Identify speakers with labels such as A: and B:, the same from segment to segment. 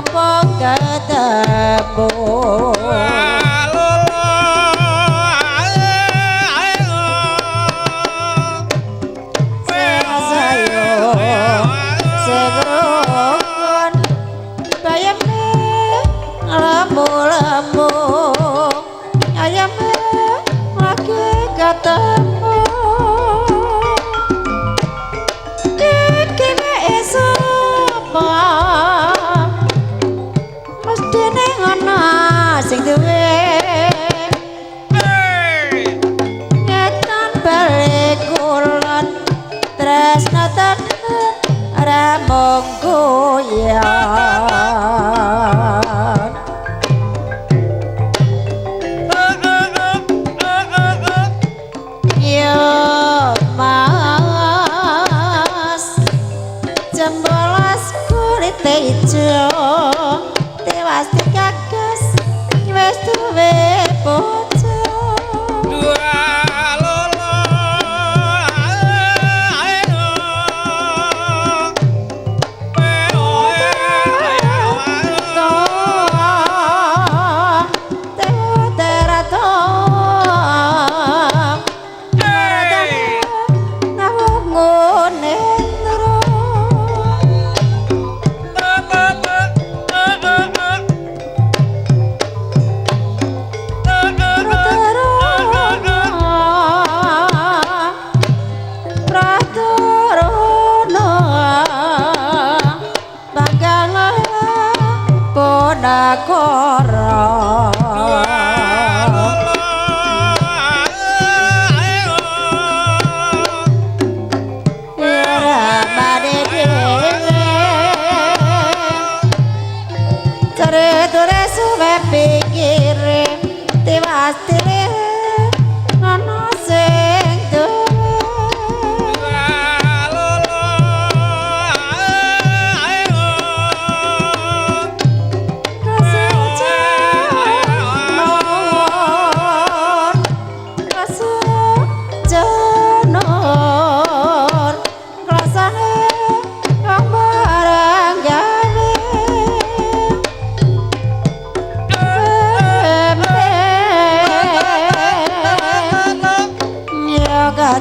A: mumpung ketemu lemu ayamnya lagi ketemu kene esapa mesti ning ana sing duwe ngetan balik kulon tresna tenan ora mung goyang tejo tewas dikagas wis duwe bojo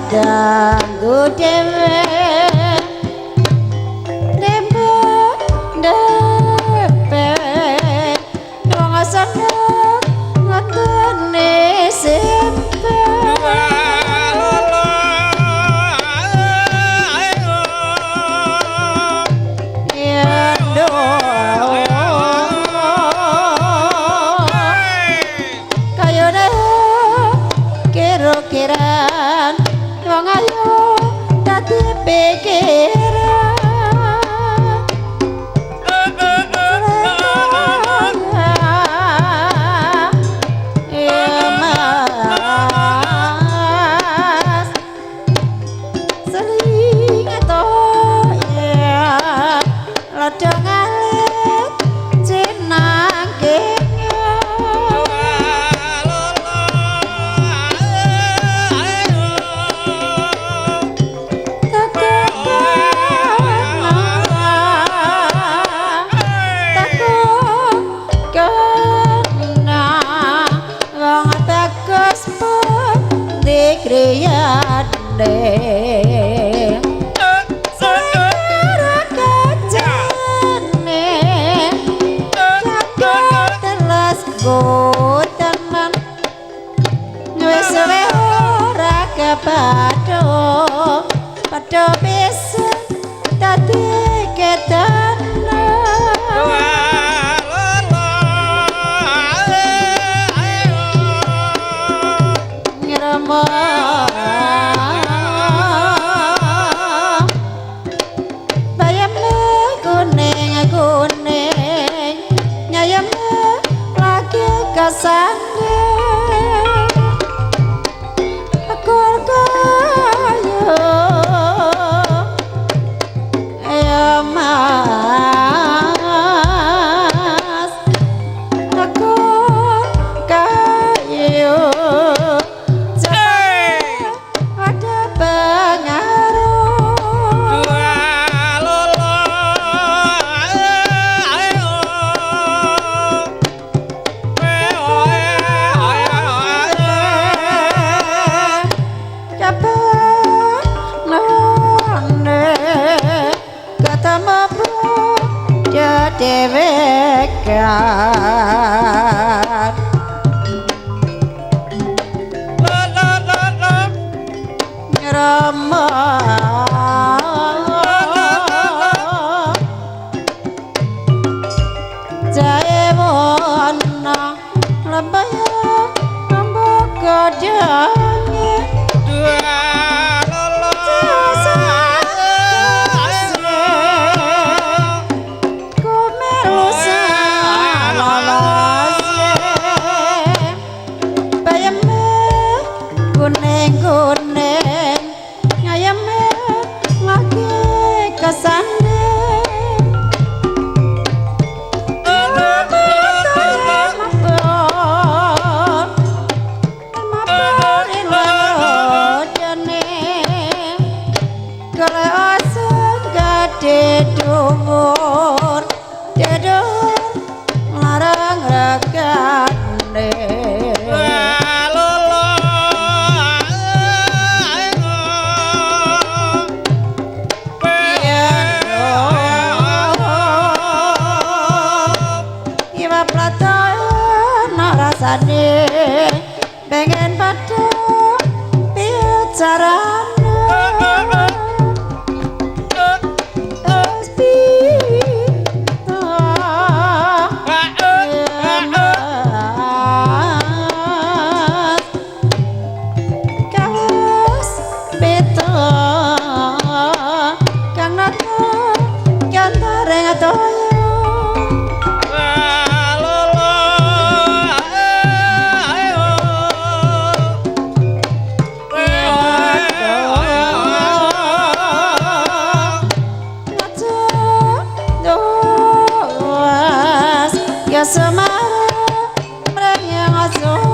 A: ganggu dewe dembe depe wong seneng ngetene sempe kira-kira wong ayu dadi pikiran mas sering to ya lodong alit cinangke kriyane sara kacane jagat telas gotanan wis ora kepadha padha bisa dadi kasane aku kayo dewekan Rama jae wona lebaya ambek gadange Guneng-guneng ngayame lagi kesane mabur ilodane kale aseng gede dhuwur dedur larang regane rasane pengen pada bicarane kawas beta kang nata kantare ngatoyo Semara mereng yang aso